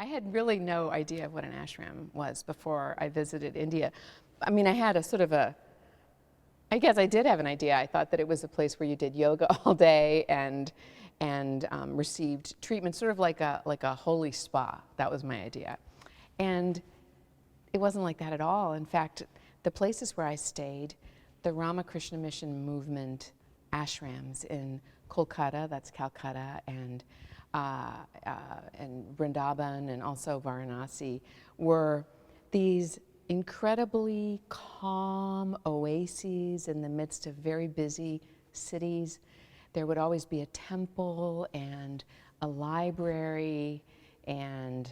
I had really no idea what an ashram was before I visited India. I mean, I had a sort of I guess I did have an idea. I thought that it was a place where you did yoga all day and received treatment, sort of like a holy spa. That was my idea. And it wasn't like that at all. In fact, the places where I stayed, the Ramakrishna Mission movement ashrams in Kolkata, that's Calcutta, and Vrindavan and also Varanasi, were these incredibly calm oases in the midst of very busy cities. There would always be a temple and a library and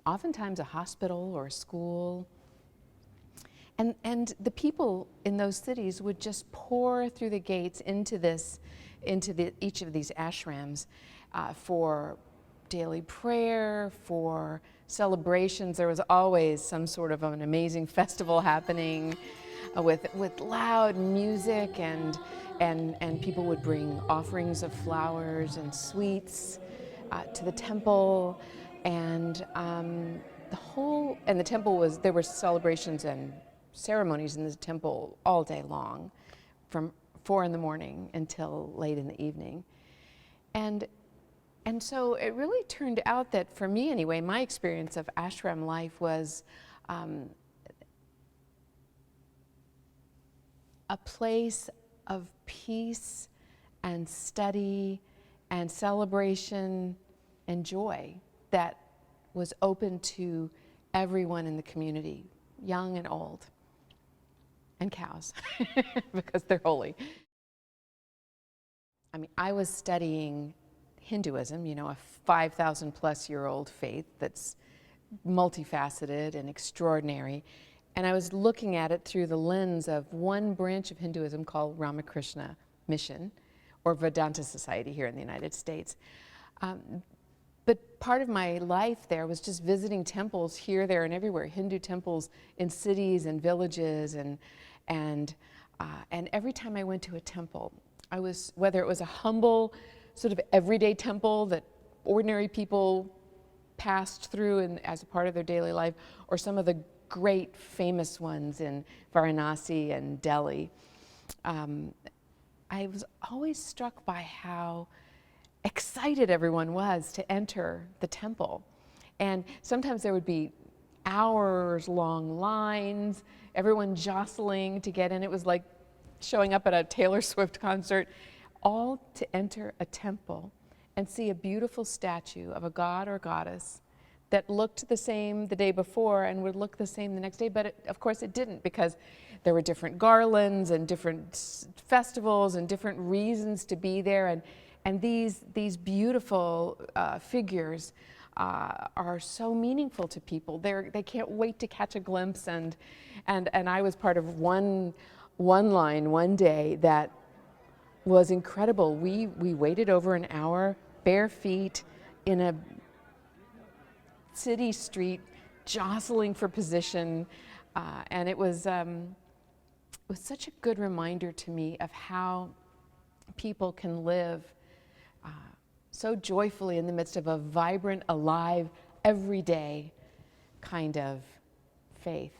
oftentimes a hospital or a school. And the people in those cities would just pour through the gates into each of these ashrams for daily prayer, for celebrations. There was always some sort of an amazing festival happening with loud music, and people would bring offerings of flowers and sweets to the temple, and the temple there were celebrations and ceremonies in the temple all day long, from 4 in the morning until late in the evening. And so it really turned out that, for me anyway, my experience of ashram life was a place of peace and study and celebration and joy that was open to everyone in the community, young and old, and cows, because they're holy. I mean, I was studying Hinduism, you know, a 5,000 plus year old faith that's multifaceted and extraordinary. And I was looking at it through the lens of one branch of Hinduism called Ramakrishna Mission, or Vedanta Society here in the United States. But part of my life there was just visiting temples here, there, and everywhere, Hindu temples in cities and villages, and every time I went to a temple, whether it was a humble, sort of everyday temple that ordinary people passed through as a part of their daily life, or some of the great famous ones in Varanasi and Delhi, I was always struck by how excited everyone was to enter the temple. And sometimes there would be hours-long lines, everyone jostling to get in. It was like showing up at a Taylor Swift concert, all to enter a temple and see a beautiful statue of a god or goddess that looked the same the day before and would look the same the next day, but of course it didn't, because there were different garlands and different festivals and different reasons to be there, and these beautiful figures are so meaningful to people. They can't wait to catch a glimpse, and I was part of one line one day that was incredible. We waited over an hour, bare feet, in a city street, jostling for position, and it was such a good reminder to me of how people can live so joyfully in the midst of a vibrant, alive, everyday kind of faith.